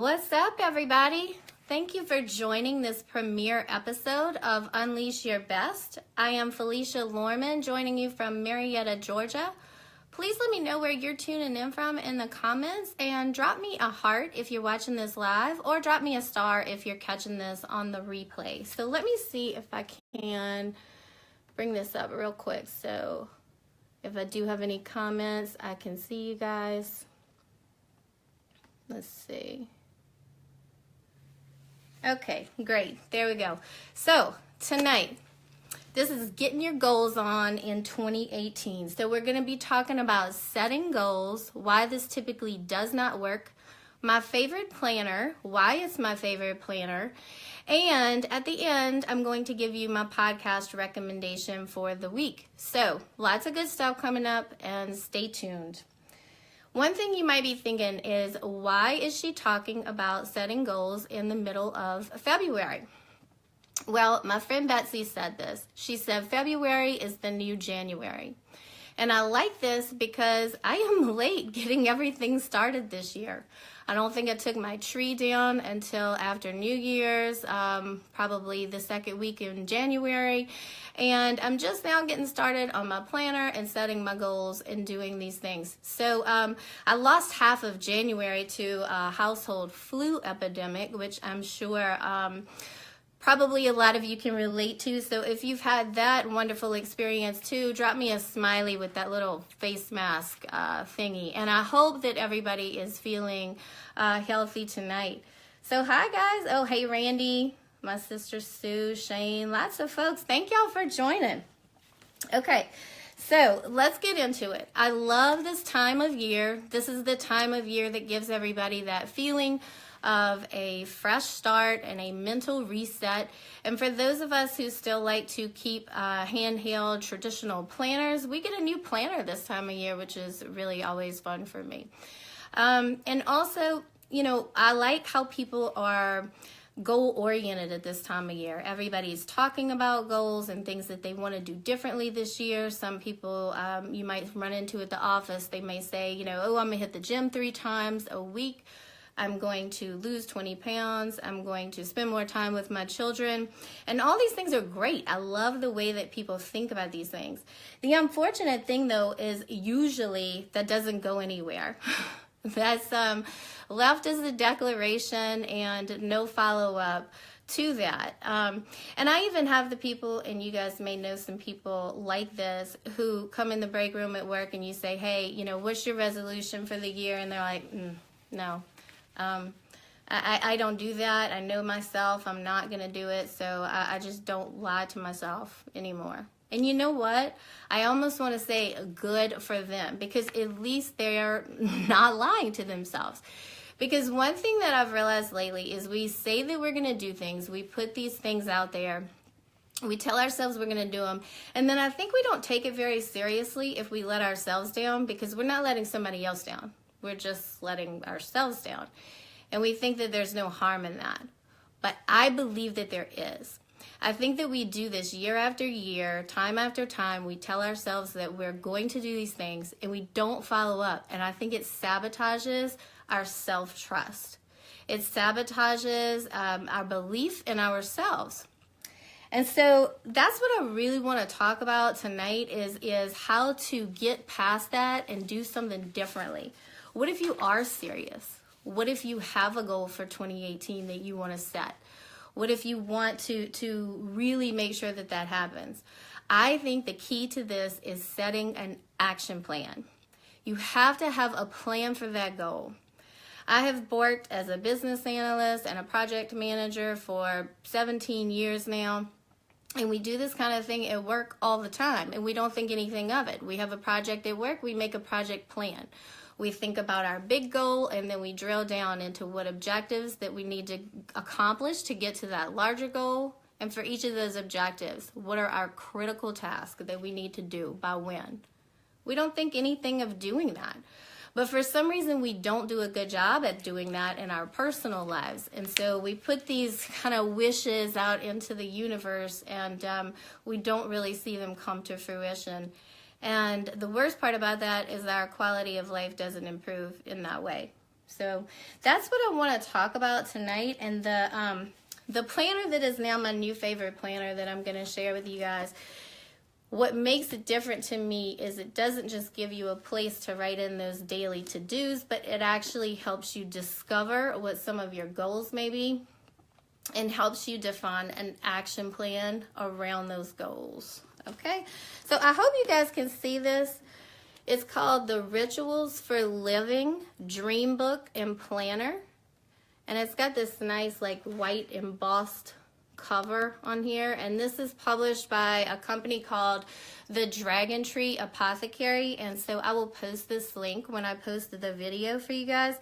What's up, everybody? Thank you for joining this premiere episode of Unleash Your Best. I am Felicia Lormand, joining you from Marietta, Georgia. Please let me know where you're tuning in from in the comments, and drop me a heart if you're watching this live, or drop me a star if you're catching this on the replay. So let me see if I can bring this up real quick. So if I do have any comments, I can see you guys. Let's see. Okay, great. There we go. So tonight, this is getting your goals on in 2018. So we're going to be talking about setting goals, why this typically does not work, my favorite planner, why it's my favorite planner, and at the end, I'm going to give you my podcast recommendation for the week. So lots of good stuff coming up, and stay tuned. One thing you might be thinking is, why is she talking about setting goals in the middle of February? Well, my friend Betsy said this. She said, February is the new January. And I like this because I am late getting everything started this year. I don't think I took my tree down until after New Year's, probably the second week in January. And I'm just now getting started on my planner and setting my goals and doing these things. So I lost half of January to a household flu epidemic, which I'm sure probably a lot of you can relate to. So if you've had that wonderful experience too, drop me a smiley with that little face mask thingy. And I hope that everybody is feeling healthy tonight. So hi guys. Oh, hey Randy, my sister Sue, Shane, lots of folks. Thank y'all for joining. Okay, so let's get into it. I love this time of year. This is the time of year that gives everybody that feeling of a fresh start and a mental reset. And for those of us who still like to keep handheld traditional planners, we get a new planner this time of year, which is really always fun for me. And also, you know, I like how people are goal-oriented at this time of year. Everybody's talking about goals and things that they want to do differently this year. Some people you might run into at the office, they may say, you know, oh, I'm going to hit the gym 3 times a week. I'm going to lose 20 pounds. I'm going to spend more time with my children. And all these things are great. I love the way that people think about these things. The unfortunate thing, though, is usually that doesn't go anywhere. That's left as a declaration and no follow-up to that. And I even have the people, and you guys may know some people like this, who come in the break room at work and you say, hey, you know, what's your resolution for the year? And they're like, no. I don't do that. I know myself. I'm not going to do it. So I just don't lie to myself anymore. And you know what? I almost want to say good for them, because at least they're not lying to themselves. Because one thing that I've realized lately is we say that we're going to do things. We put these things out there. We tell ourselves we're going to do them. And then I think we don't take it very seriously if we let ourselves down, because we're not letting somebody else down. We're just letting ourselves down. And we think that there's no harm in that. But I believe that there is. I think that we do this year after year, time after time. We tell ourselves that we're going to do these things and we don't follow up. And I think it sabotages our self-trust. It sabotages our belief in ourselves. And so that's what I really want to talk about tonight is how to get past that and do something differently. What if you are serious? What if you have a goal for 2018 that you want to set? What if you want to really make sure that that happens? I think the key to this is setting an action plan. You have to have a plan for that goal. I have worked as a business analyst and a project manager for 17 years now. And we do this kind of thing at work all the time, and we don't think anything of it. We have a project at work, we make a project plan. We think about our big goal, and then we drill down into what objectives that we need to accomplish to get to that larger goal. And for each of those objectives, what are our critical tasks that we need to do by when? We don't think anything of doing that. But for some reason, we don't do a good job at doing that in our personal lives. And so we put these kind of wishes out into the universe, and we don't really see them come to fruition. And the worst part about that is our quality of life doesn't improve in that way. So that's what I want to talk about tonight. And the planner that is now my new favorite planner that I'm going to share with you guys, what makes it different to me is it doesn't just give you a place to write in those daily to-dos, but it actually helps you discover what some of your goals may be and helps you define an action plan around those goals. Okay, so I hope you guys can see this. It's called the Rituals for Living Dream Book and Planner. And it's got this nice like white embossed cover on here, and this is published by a company called the Dragon Tree Apothecary, and so I will post this link when I post the video for you guys.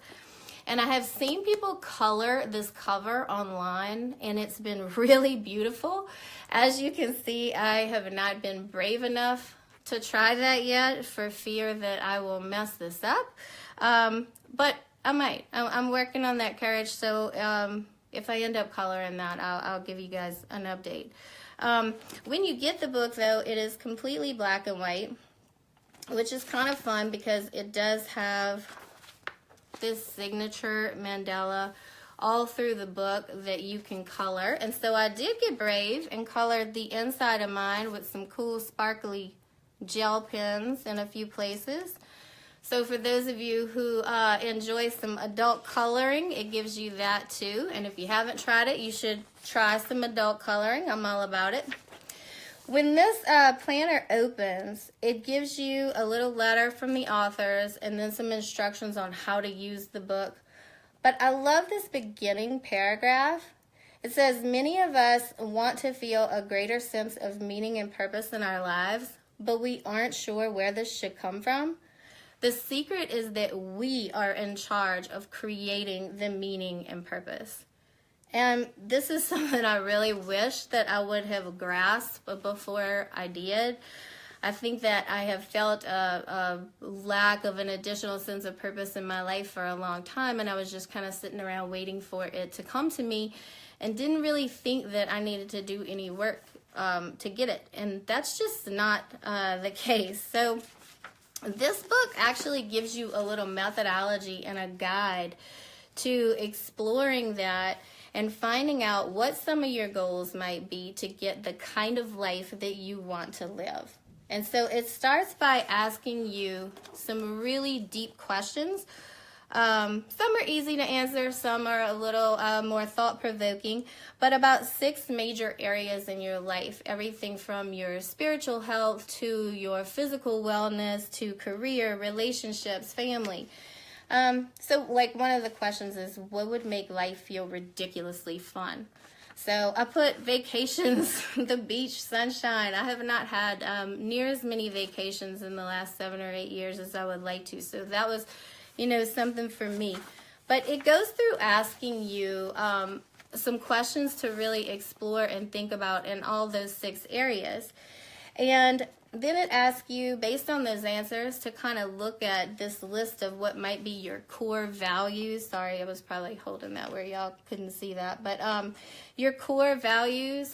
And I have seen people color this cover online, and it's been really beautiful. As you can see, I have not been brave enough to try that yet for fear that I will mess this up, but I might. I'm working on that courage, so if I end up coloring that, I'll give you guys an update. When you get the book, though, it is completely black and white, which is kind of fun because it does have this signature mandala all through the book that you can color. And so I did get brave and colored the inside of mine with some cool sparkly gel pens in a few places. So for those of you who enjoy some adult coloring, it gives you that too. And if you haven't tried it, you should try some adult coloring. I'm all about it. When this planner opens, it gives you a little letter from the authors and then some instructions on how to use the book. But I love this beginning paragraph. It says, many of us want to feel a greater sense of meaning and purpose in our lives, but we aren't sure where this should come from. The secret is that we are in charge of creating the meaning and purpose. And this is something I really wish that I would have grasped before I did. I think that I have felt a lack of an additional sense of purpose in my life for a long time, and I was just kind of sitting around waiting for it to come to me and didn't really think that I needed to do any work to get it. And that's just not the case. So this book actually gives you a little methodology and a guide to exploring that and finding out what some of your goals might be to get the kind of life that you want to live. And so it starts by asking you some really deep questions. Some are easy to answer, some are a little more thought-provoking, but about 6 major areas in your life, everything from your spiritual health to your physical wellness to career, relationships, family. So like one of the questions is, what would make life feel ridiculously fun? So I put vacations, the beach, sunshine. I have not had near as many vacations in the last 7 or 8 years as I would like to. So that was, something for me. But it goes through asking you some questions to really explore and think about in all those 6 areas. And then it asks you, based on those answers, to kind of look at this list of what might be your core values. Sorry, I was probably holding that where y'all couldn't see that. But your core values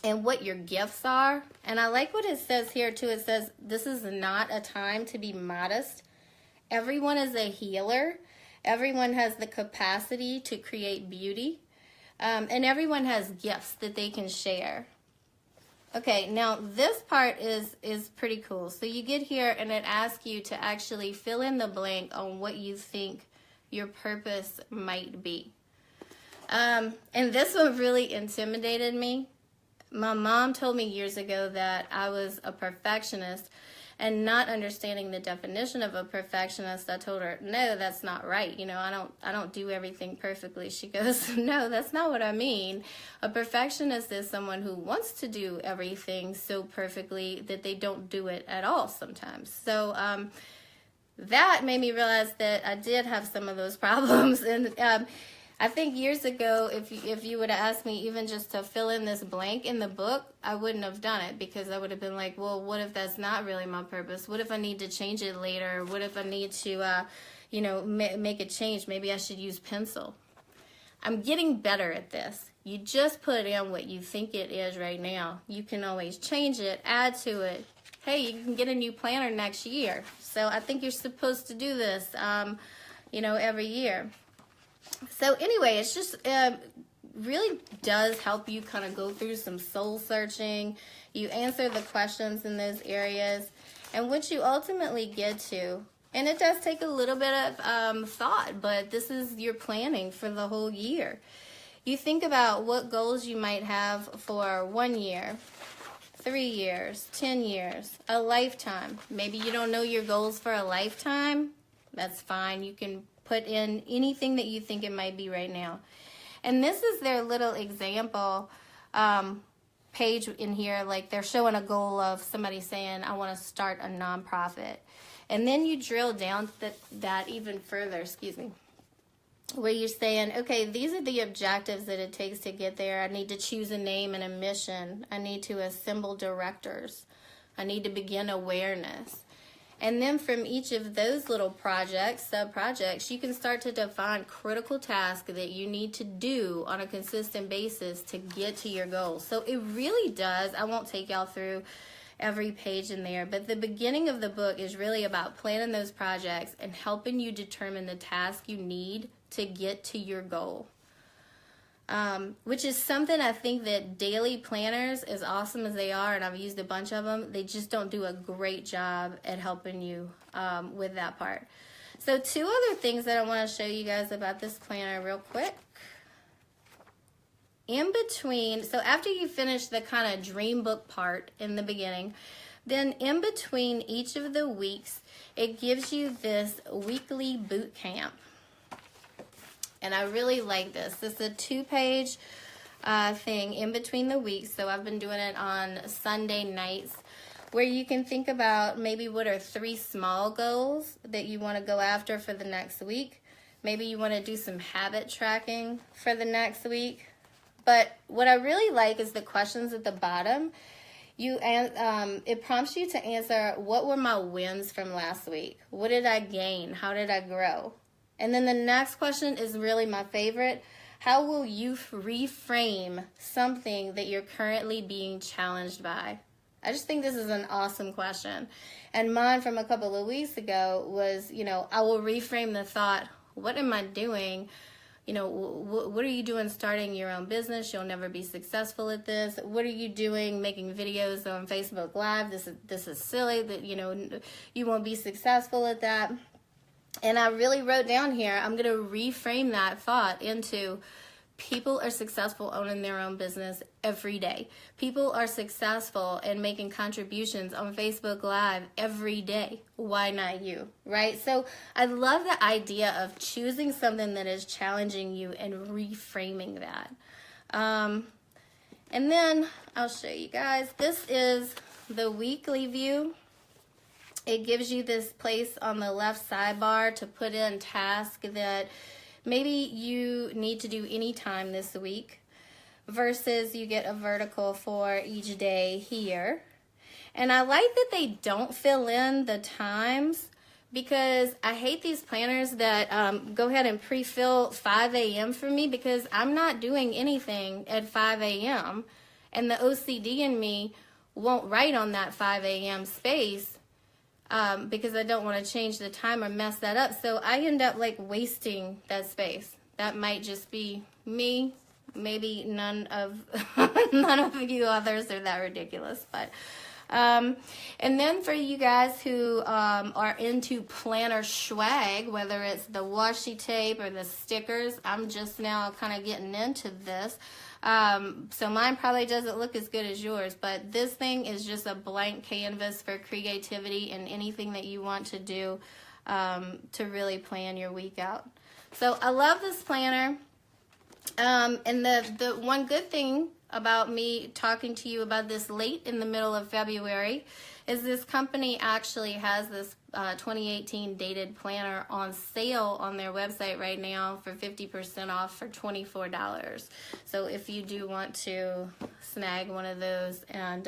and what your gifts are. And I like what it says here, too. It says, this is not a time to be modest. Everyone is a healer. Everyone has the capacity to create beauty. And everyone has gifts that they can share. Okay, now this part is pretty cool. So you get here and it asks you to actually fill in the blank on what you think your purpose might be. And this one really intimidated me. My mom told me years ago that I was a perfectionist, and not understanding the definition of a perfectionist, I told her, no, that's not right. I don't do everything perfectly. She goes, no, that's not what I mean. A perfectionist is someone who wants to do everything so perfectly that they don't do it at all sometimes. So that made me realize that I did have some of those problems. And I think years ago, if you would have asked me even just to fill in this blank in the book, I wouldn't have done it, because I would have been like, well, what if that's not really my purpose? What if I need to change it later? What if I need to, make a change? Maybe I should use pencil. I'm getting better at this. You just put in what you think it is right now. You can always change it, add to it. Hey, you can get a new planner next year. So I think you're supposed to do this. every year. So anyway, it's just really does help you kind of go through some soul searching. You answer the questions in those areas, and what you ultimately get to, and it does take a little bit of thought, but this is your planning for the whole year. You think about what goals you might have for 1 year, 3 years, 10 years, a lifetime. Maybe you don't know your goals for a lifetime. That's fine. You can put in anything that you think it might be right now. And this is their little example page in here. Like they're showing a goal of somebody saying, I want to start a nonprofit. And then you drill down that even further, where you're saying, okay, these are the objectives that it takes to get there. I need to choose a name and a mission. I need to assemble directors. I need to begin awareness. And then from each of those little projects, sub-projects, you can start to define critical tasks that you need to do on a consistent basis to get to your goals. So it really does. I won't take y'all through every page in there, but the beginning of the book is really about planning those projects and helping you determine the task you need to get to your goal. Which is something I think that daily planners, as awesome as they are, and I've used a bunch of them, they just don't do a great job at helping you with that part. So 2 other things that I want to show you guys about this planner real quick. In between, so after you finish the kind of dream book part in the beginning, then in between each of the weeks, it gives you this weekly boot camp. And I really like this. This is a 2-page thing in between the weeks. So I've been doing it on Sunday nights, where you can think about maybe what are 3 small goals that you want to go after for the next week. Maybe you want to do some habit tracking for the next week. But what I really like is the questions at the bottom. It prompts you to answer, what were my wins from last week? What did I gain? How did I grow? And then the next question is really my favorite. How will you reframe something that you're currently being challenged by? I just think this is an awesome question. And mine from a couple of weeks ago was, I will reframe the thought, what am I doing? What are you doing starting your own business? You'll never be successful at this. What are you doing making videos on Facebook Live? This is silly that, you won't be successful at that. And I really wrote down here, I'm going to reframe that thought into people are successful owning their own business every day. People are successful in making contributions on Facebook Live every day. Why not you, right? So I love the idea of choosing something that is challenging you and reframing that. And then I'll show you guys. This is the weekly view. It gives you this place on the left sidebar to put in tasks that maybe you need to do anytime this week, versus you get a vertical for each day here. And I like that they don't fill in the times, because I hate these planners that go ahead and pre-fill 5 a.m. for me, because I'm not doing anything at 5 a.m. and the OCD in me won't write on that 5 a.m. space. Because I don't want to change the time or mess that up. So I end up wasting that space. That might just be me. Maybe none of you others are that ridiculous. But and then for you guys who are into planner swag, whether it's the washi tape or the stickers, I'm just now kind of getting into this. So mine probably doesn't look as good as yours, but this thing is just a blank canvas for creativity and anything that you want to do to really plan your week out. So I love this planner. And the one good thing about me talking to you about this late in the middle of February is this company actually has this 2018 dated planner on sale on their website right now for 50% off for $24. So if you do want to snag one of those and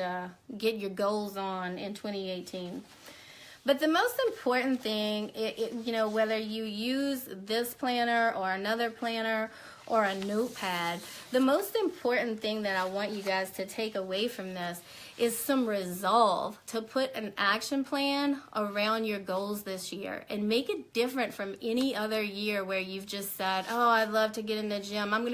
get your goals on in 2018. But the most important thing, whether you use this planner or another planner or a notepad, the most important thing that I want you guys to take away from this is some resolve to put an action plan around your goals this year and make it different from any other year where you've just said, oh, I'd love to get in the gym. I'm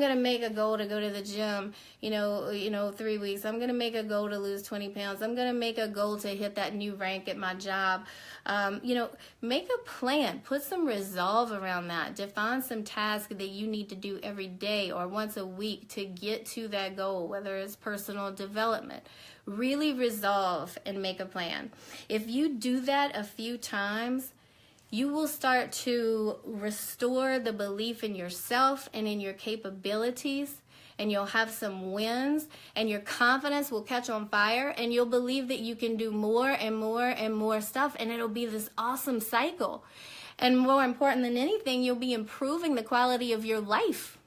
gonna make a goal to go to the gym, 3 weeks. I'm gonna make a goal to lose 20 pounds. I'm gonna make a goal to hit that new rank at my job. Make a plan, put some resolve around that. Define some tasks that you need to do every day or once a week to get to that goal, whether it's personal development. Really resolve and make a plan. If you do that a few times, you will start to restore the belief in yourself and in your capabilities, and you'll have some wins, and your confidence will catch on fire, and you'll believe that you can do more and more and more stuff, and it'll be this awesome cycle. And more important than anything, you'll be improving the quality of your life.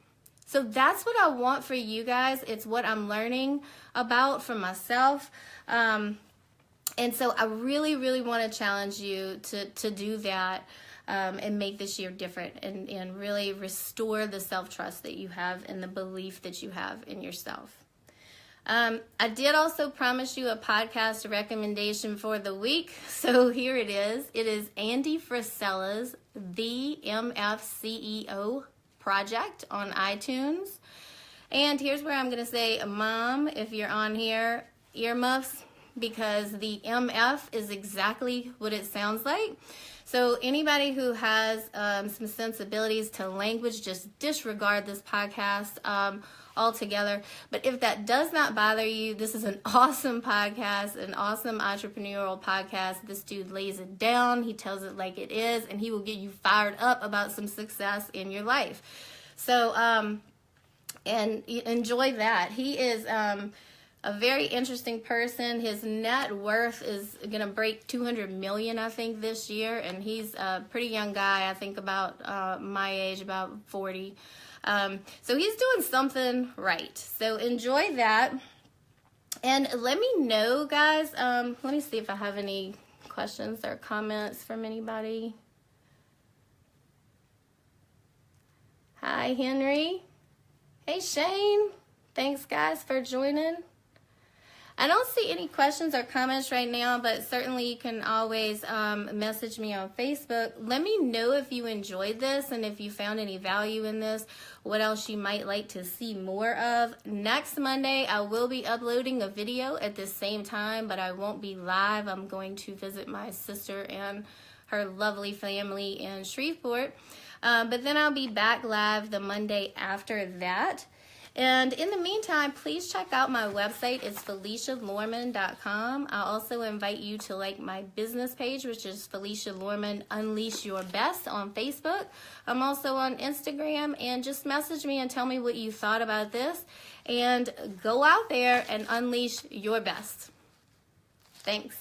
So that's what I want for you guys. It's what I'm learning about for myself. And so I really, really want to challenge you to do that and make this year different and really restore the self-trust that you have and the belief that you have in yourself. I did also promise you a podcast recommendation for the week. So here it is. It is Andy Frisella's The MF CEO Project on iTunes. And here's where I'm going to say, Mom, if you're on here, earmuffs, because the MF is exactly what it sounds like. So anybody who has some sensibilities to language, just disregard this podcast altogether. But if that does not bother you, this is an awesome podcast, an awesome entrepreneurial podcast. This dude lays it down. He tells it like it is, and he will get you fired up about some success in your life. So, and enjoy that. He is a very interesting person. His net worth is going to break 200 million, I think, this year. And he's a pretty young guy, I think about my age, about 40. So he's doing something right. So enjoy that. And let me know, guys. Let me see if I have any questions or comments from anybody. Hi, Henry. Hey, Shane. Thanks, guys, for joining. I don't see any questions or comments right now, but certainly you can always message me on Facebook. Let me know if you enjoyed this and if you found any value in this, what else you might like to see more of. Next Monday, I will be uploading a video at the same time, but I won't be live. I'm going to visit my sister and her lovely family in Shreveport. But then I'll be back live the Monday after that. And in the meantime, please check out my website. It's FeliciaLormand.com. I'll also invite you to like my business page, which is Felicia Lormand Unleash Your Best on Facebook. I'm also on Instagram, and just message me and tell me what you thought about this. And go out there and unleash your best. Thanks.